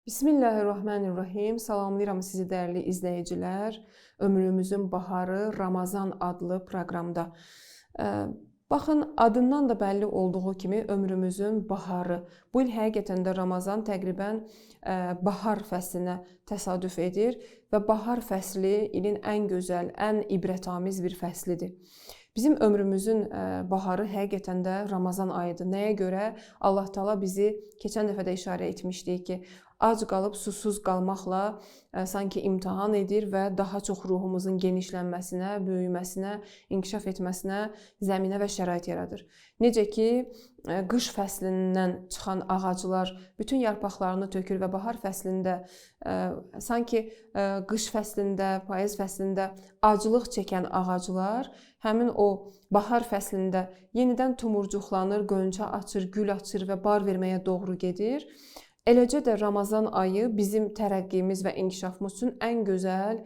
Bismillahirrahmanirrahim. Salamlayıram sizi dəyərli izləyicilər. Ömrümüzün baharı Ramazan adlı proqramda. Baxın, adından da bəlli olduğu kimi ömrümüzün baharı. Bu il həqiqətən də Ramazan təqribən bahar fəslinə təsadüf edir və bahar fəsli ilin ən gözəl, ən ibrətamiz bir fəslidir. Bizim ömrümüzün baharı həqiqətən də Ramazan ayıdır. Nəyə görə? Allah Taala bizi keçən dəfə də işarə etmişdik ki, ac qalıb susuz qalmaqla sanki imtahan edir və daha çox ruhumuzun genişlənməsinə, böyüməsinə, inkişaf etməsinə zəminə və şərait yaradır. Necə ki, qış fəslindən çıxan ağaclar bütün yarpaqlarını tökür və bahar fəslində sanki qış fəslində, payız fəslində aclıq çəkən ağaclar həmin o bahar fəslində yenidən tumurcuqlanır, qönçə açır, gül açır və bar verməyə doğru gedir. Eləcə də Ramazan ayı bizim tərəqqimiz və inkişafımız üçün ən gözəl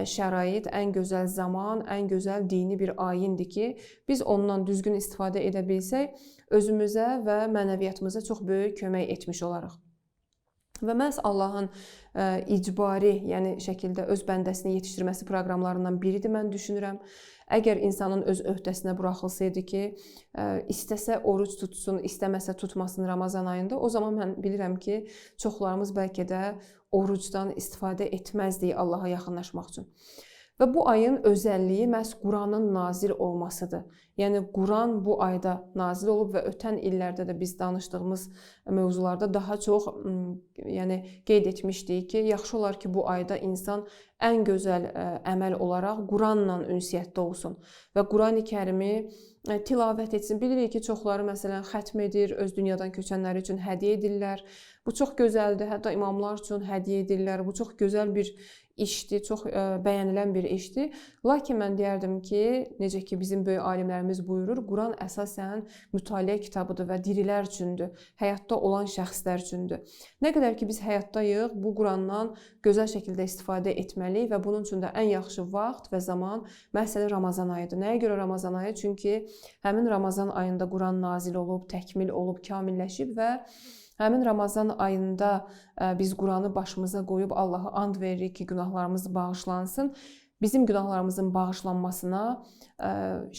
şərait, ən gözəl zaman, ən gözəl dini bir ayindir ki, biz ondan düzgün istifadə edə bilsək, özümüzə və mənəviyyatımıza çox böyük kömək etmiş olarıq. Və məhz Allahın icbari, yəni şəkildə öz bəndəsini yetişdirməsi proqramlarından biridir, mən düşünürəm. Əgər insanın öz öhdəsinə buraxılsaydı ki, istəsə oruç tutsun, istəməsə tutmasın Ramazan ayında, o zaman mən bilirəm ki, çoxlarımız bəlkə də orucdan istifadə etməzdik Allaha yaxınlaşmaq üçün. Və bu ayın özəlliyi məhz Quranın nazil olmasıdır. Yəni Quran bu ayda nazil olub və ötən illərdə də biz danışdığımız mövzularda daha çox qeyd etmişdik ki, yaxşı olar ki, bu ayda insan ən gözəl əməl olaraq Quranla ünsiyyətdə olsun və Qurani-Kərimi tilavət etsin. Bilirik ki, çoxları məsələn xətm edir, öz dünyadan köçənləri üçün hədiyyə edirlər. Bu çox gözəldir, hətta imamlar üçün hədiyyə edirlər. Bu çox gözəl bir işdir, çox bəyənilən bir işdir. Lakin mən deyərdim ki, necə ki bizim böyük alimlərimiz buyurur, Quran əsasən mütaliə kitabıdır və dirilər üçündür, həyatda olan şəxslər üçündür. Nə qədər ki biz həyatdayıq, bu Qurandan gözəl şəkildə istifadə etməliyik və bunun üçün də ən yaxşı vaxt və zaman məsələ Ramazan ayıdır. Nəyə görə Ramazan ayı? Çünki həmin Ramazan ayında Quran nazil olub, təkmil olub, kamilləşib və həmin Ramazan ayında biz Quranı başımıza qoyub Allaha and veririk ki, günahlarımız bağışlansın. Bizim günahlarımızın bağışlanmasına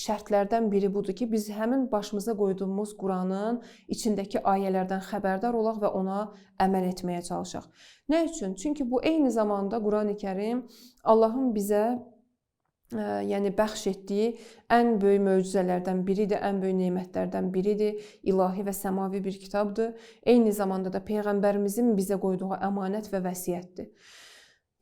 şərtlərdən biri budur ki, biz həmin başımıza qoyduğumuz Quranın içindəki ayələrdən xəbərdar olaq və ona əməl etməyə çalışaq. Nə üçün? Çünki bu eyni zamanda Qurani-Kərim Allahın bizə bəxş etdiyi ən böyük möcüzələrdən biridir, ən böyük nemətlərdən biridir, ilahi və səmavi bir kitabdır. Eyni zamanda da Peyğəmbərimizin bizə qoyduğu əmanət və vəsiyyətdir.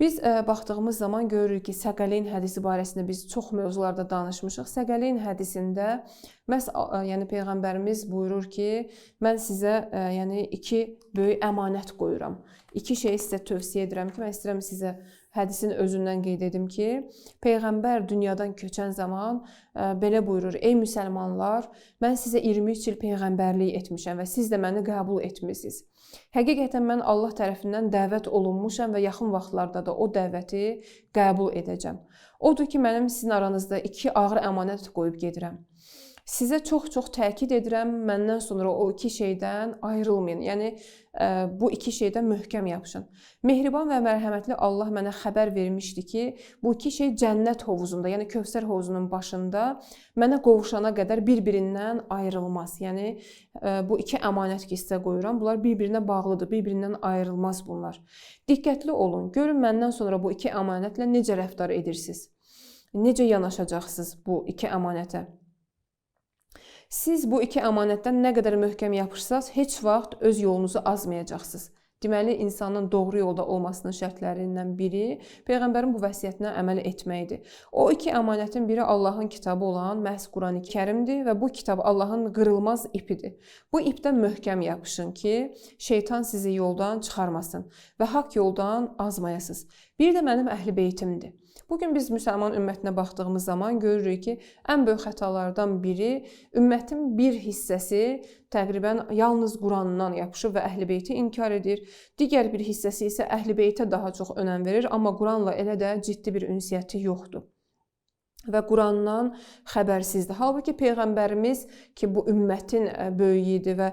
Biz baxdığımız zaman görürük ki, Səqələyn hədisi barəsində biz çox mövzularda danışmışıq. Səqələyn hədisində məhz Peyğəmbərimiz buyurur ki, mən sizə iki böyük əmanət qoyuram. İki şeyi sizə tövsiyə edirəm ki, mən istəyirəm sizə hədisin özündən qeyd edim ki, Peyğəmbər dünyadan köçən zaman belə buyurur: ey müsəlmanlar, mən sizə 23 il Peyğəmbərlik etmişəm və siz də məni qəbul etmişsiniz. Həqiqətən mən Allah tərəfindən dəvət olunmuşam və yaxın vaxtlarda da o dəvəti qəbul edəcəm. Odur ki, mənim sizin aranızda iki ağır əmanət qoyub gedirəm. Sizə çox-çox təkid edirəm, məndən sonra o iki şeydən ayrılmayın. Yəni, bu iki şeydən möhkəm yapışın. Mehriban və mərhəmətli Allah mənə xəbər vermişdi ki, bu iki şey cənnət hovuzunda, yəni Kövsər hovuzunun başında mənə qovuşana qədər bir-birindən ayrılmaz. Yəni, bu iki əmanət ki, sizə qoyuram, bunlar bir-birinə bağlıdır, bir-birindən ayrılmaz bunlar. Diqqətli olun, görün məndən sonra bu iki əmanətlə necə rəftar edirsiniz? Necə yanaşacaqsınız bu iki əmanətə? Siz bu iki əmanətdən nə qədər möhkəm yapışsaz, heç vaxt öz yolunuzu azmayacaqsınız. Deməli, insanın doğru yolda olmasının şərtlərindən biri Peyğəmbərin bu vəsiyyətinə əməl etməkdir. O iki əmanətin biri Allahın kitabı olan məhz Qurani-Kərimdir və bu kitab Allahın qırılmaz ipidir. Bu ipdən möhkəm yapışın ki, şeytan sizi yoldan çıxarmasın və haqq yoldan azmayasınız. Bir də mənim əhl-i beytimdir. Bugün biz müsəlman ümmətinə baxdığımız zaman görürük ki, ən böyük xətalardan biri ümmətin bir hissəsi təqribən yalnız Qurandan yapışır və əhl-i beyti inkar edir. Digər bir hissəsi isə əhl-i beytə daha çox önəm verir, amma Quranla elə də ciddi bir ünsiyyəti yoxdur. və Qurandan xəbərsizdir. Halbuki Peyğəmbərimiz ki, bu ümmətin böyüyü idi və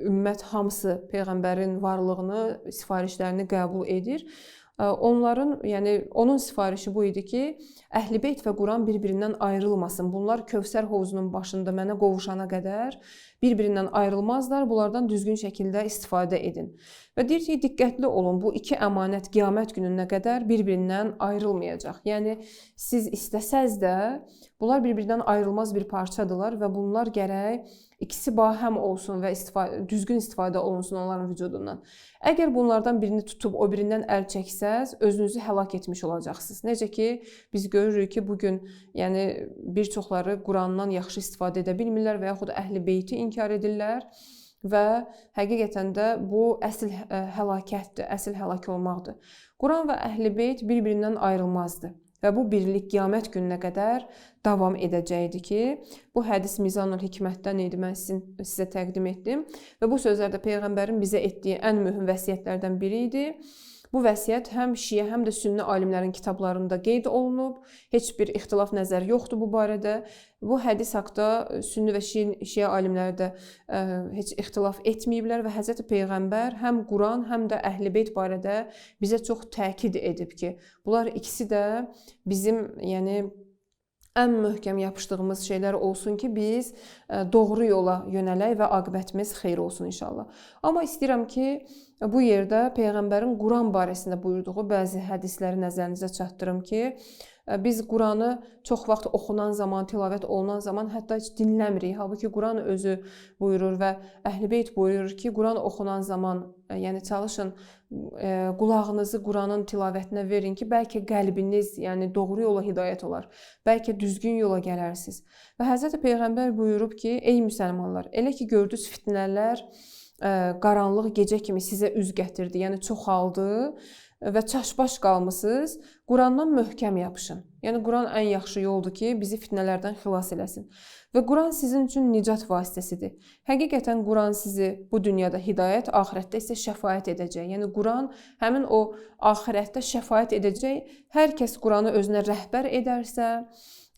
ümmət hamısı Peyğəmbərin varlığını, sifarişlərini qəbul edir. Onların, yəni onun sifarişi bu idi ki, Əhl-i-Beyt və Quran bir-birindən ayrılmasın. Bunlar Kövsər hovuzunun başında mənə qovuşana qədər bir-birindən ayrılmazlar. Bunlardan düzgün şəkildə istifadə edin. Və deyir ki, diqqətli olun, bu iki əmanət qiyamət gününə qədər bir-birindən ayrılmayacaq. Yəni, siz istəsəz də, bunlar bir-birindən ayrılmaz bir parçadırlar və bunlar gərək ikisi bahəm olsun və düzgün istifadə olunsun onların vücudundan. Əgər bunlardan birini tutub o birindən əl çəksəz, özünüzü həlak etmiş olacaqsınız. Necə ki, biz görürük ki, bugün yəni, bir çoxları Qurandan yaxşı istifadə edə bilmirlər və yaxud Əhl-i-Beyti inkar edirlər. Və həqiqətən də bu əsl həlakətdir, əsl həlak olmaqdır. Quran və Əhl-i-Beyt bir-birindən ayrılmazdı və bu birlik qiyamət gününə qədər davam edəcəkdir ki, bu hədis Mizanul Hikmətdən idi, mən sizə təqdim etdim və bu sözlər də Peyğəmbərin bizə etdiyi ən mühüm vəsiyyətlərdən biri idi. Bu vəsiyyət həm Şiə, həm də Sünni alimlərin kitablarında qeyd olunub. Heç bir ixtilaf nəzər yoxdur bu barədə. Bu hədis haqqında Sünni və Şiə alimləri də heç ixtilaf etməyiblər və Həzrəti Peyğəmbər həm Quran, həm də Əhl-i-Beyt barədə bizə çox təkid edib ki, bunlar ikisi də bizim, yəni ən möhkəm yapışdığımız şeylər olsun ki, biz doğru yola yönələk və aqibətimiz xeyir olsun inşallah. Amma istəyirəm ki, bu yerdə Peyğəmbərin Quran barəsində buyurduğu bəzi hədisləri nəzərinizə çatdırım ki, biz Quranı çox vaxt oxunan zaman, tilavət olunan zaman hətta heç dinləmirik. Halbuki Quran özü buyurur və Əhl-i-Beyt buyurur ki, Quran oxunan zaman, yəni çalışın qulağınızı Quranın tilavətinə verin ki, bəlkə qəlbiniz, yəni doğru yola hidayət olar. Bəlkə düzgün yola gələrsiniz. Və Həzrəti Peyğəmbər buyurub ki, ey müsəlmanlar, elə ki gördünüz fitnələr qaranlıq gecə kimi sizə üz gətirdi, yəni çoxaldı və çaşbaş qalmısınız, Qurandan möhkəm yapışın. Yəni Quran ən yaxşı yoldur ki, bizi fitnələrdən xilas eləsin. Və Quran sizin üçün nicat vasitəsidir. Həqiqətən Quran sizi bu dünyada hidayət, axirətdə isə şəfaət edəcək. Yəni Quran həmin o axirətdə şəfaət edəcək. Hər kəs Quranı özünə rəhbər edərsə,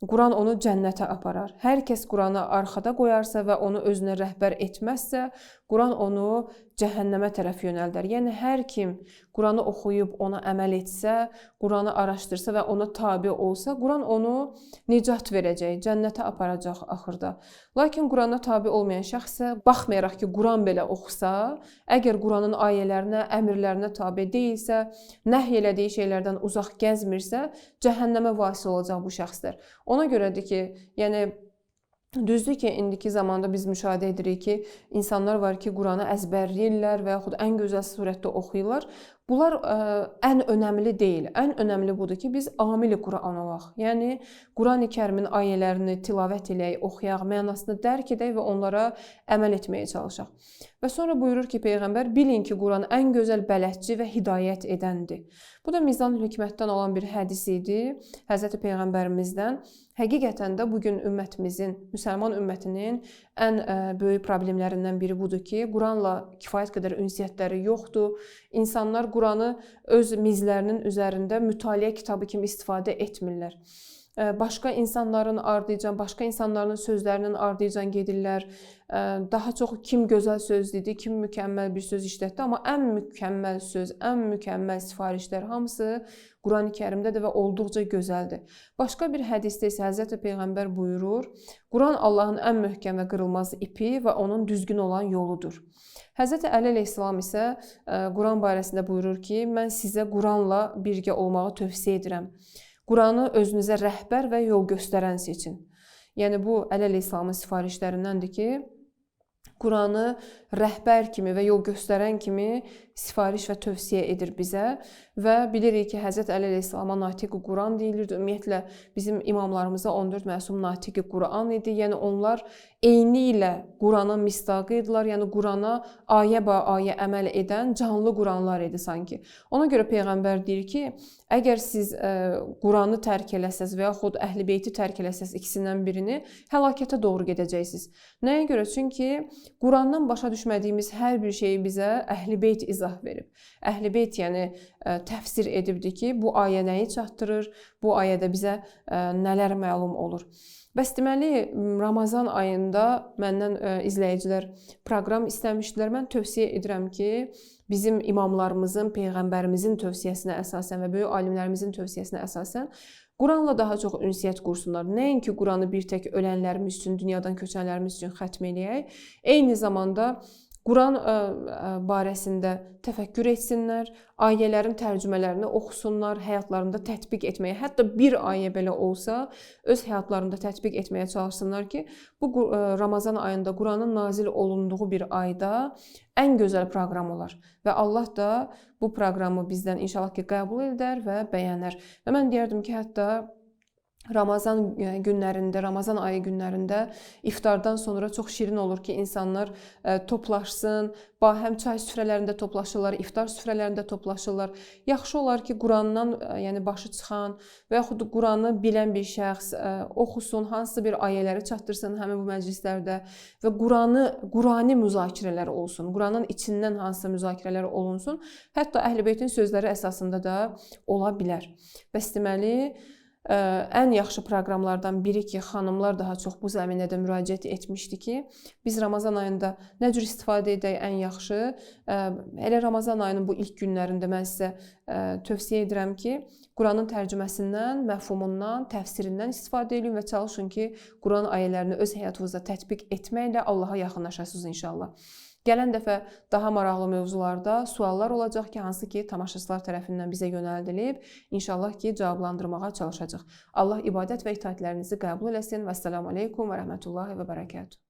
Quran onu cənnətə aparar. Hər kəs Quranı arxada qoyarsa və onu özünə rəhbər etməzsə, Quran onu cəhənnəmə tərəf yönəldər. Yəni hər kim Quranı oxuyub ona əməl etsə, Quranı araşdırsa və ona tabe olsa, Quran onu nicat verəcək, cənnətə aparacaq axırda. Lakin Qurana tabe olmayan şəxsə, baxmayaraq ki, Quran belə oxusa, əgər Quranın ayələrinə, əmrlərinə tabe deyilsə, nəhy elədiyi şeylərdən uzaq gəzmirsə, cəhənnəmə vasil olacaq bu şəxslər. Ona görədir ki, yəni düzdür ki, indiki zamanda biz müşahidə edirik ki, insanlar var ki, Quranı əzbərləyirlər və yaxud ən gözəl surətdə oxuyurlar. Bunlar ən önəmli deyil. Ən önəmli budur ki, biz amil-i Quran olaq. Yəni, Quran-ı Kərimin ayələrini tilavət eləyək, oxuyaq, mənasını dərk edək və onlara əməl etməyə çalışaq. Və sonra buyurur ki, Peyğəmbər, bilin ki, Quran ən gözəl bələdçi və hidayət edəndir. Bu da Mizanul Hikmətdən olan bir hədis idi, Həzrəti Peyğəmbərimizdən. Həqiqətən də bugün ümmətimizin, müsəlman ümmətinin ən böyük problemlərindən biri budur ki, Quranla kifayət qədər ünsiyyətləri yoxdur. İnsanlar Quranı öz mizlərinin üzərində mütaliə kitabı kimi istifadə etmirlər. Başqa insanların ardıcan, başqa insanların sözlərinin ardıcan gedirlər. Daha çox kim gözəl söz dedi, kim mükəmməl bir söz işlətdi. Amma ən mükəmməl söz, ən mükəmməl sifarişlər hamısı Quran-ı Kərimdədir və olduqca gözəldir. Başqa bir hədisdə isə Həzrəti Peyğəmbər buyurur, Quran Allahın ən möhkəm və qırılmaz ipi və onun düzgün olan yoludur. Həzrəti Əli əleyhissalam isə Quran barəsində buyurur ki, mən sizə Quranla birgə olmağı tövsiyə edirəm. Quranı özünüzə rəhbər və yol göstərən seçin. Yəni, bu Əli əleyhissalamın sifarişlərindəndir ki, Quranı rəhbər kimi və yol göstərən kimi sifariş və tövsiyə edir bizə və bilirik ki, Həzrət Əli əleyhissalama natiq-i Quran deyilirdi. Ümumiyyətlə, bizim imamlarımıza 14 məsum natiq-i Quran idi. Yəni, onlar eyni ilə Quranın misdaqı idilər. Yəni, Qurana ayə ba ayə əməl edən canlı Quranlar idi sanki. Ona görə Peyğəmbər deyir ki, əgər siz Quranı tərk eləsəz və yaxud Əhl-i-Beyti tərk eləsəz ikisindən birini, həlakətə doğru gedəcəksiniz. Nəyə görə? Çünki Qurandan başa düşmədiyimiz hər bir şeyi bizə Əhl-i-Beyt izah izah verib. Əhl-i Beyt yəni təfsir edibdi ki, bu ayə nəyi çatdırır, bu ayədə bizə nələr məlum olur. Bəs deməli, Ramazan ayında məndən izləyicilər proqram istəmişdilər. Mən tövsiyə edirəm ki, bizim imamlarımızın, Peyğəmbərimizin tövsiyəsinə əsasən və böyük alimlərimizin tövsiyəsinə əsasən Quranla daha çox ünsiyyət qursunlar. Nəinki Quranı bir tək ölənlərimiz üçün, dünyadan köçənlərimiz üçün xətm eləyək. Eyni zamanda Quran barəsində təfəkkür etsinlər, ayələrin tərcümələrini oxusunlar, həyatlarında tətbiq etməyə, hətta bir ayə belə olsa, öz həyatlarında tətbiq etməyə çalışsınlar ki, bu Ramazan ayında Quranın nazil olunduğu bir ayda ən gözəl proqram olar. Və Allah da bu proqramı bizdən inşallah ki, qəbul edər və bəyənər. Və mən deyərdim ki, hətta Ramazan günlərində, Ramazan ayı günlərində iftardan sonra çox şirin olur ki, insanlar toplaşsın, həm çay süfrələrində toplaşırlar, iftar süfrələrində toplaşırlar. Yaxşı olar ki, Qurandan yəni başı çıxan və yaxud Quranı bilən bir şəxs oxusun, hansısa bir ayələri çatdırsın həmin bu məclislərdə və Qurani müzakirələr olsun. Quranın içindən hansısa müzakirələr olunsun. Hətta Əhl-i-Beytin sözləri əsasında da ola bilər. Bəs deməli, ən yaxşı proqramlardan biri ki, xanımlar daha çox bu zəminədə müraciət etmişdi ki, biz Ramazan ayında nə cür istifadə edək ən yaxşı? Elə Ramazan ayının bu ilk günlərində mən sizə tövsiyə edirəm ki, Quranın tərcüməsindən, məfhumundan, təfsirindən istifadə edin və çalışın ki, Quran ayələrini öz həyatınızda tətbiq etməklə Allaha yaxınlaşasınız inşallah. Gələn dəfə daha maraqlı mövzularda suallar olacaq ki, hansı ki, tamaşaçılar tərəfindən bizə yönəldilib, inşallah ki, cavablandırmağa çalışacaq. Allah ibadət və itaətlərinizi qəbul eləsin. Vəssalamu aleykum və rəhmətullahi və bərəkətuhu.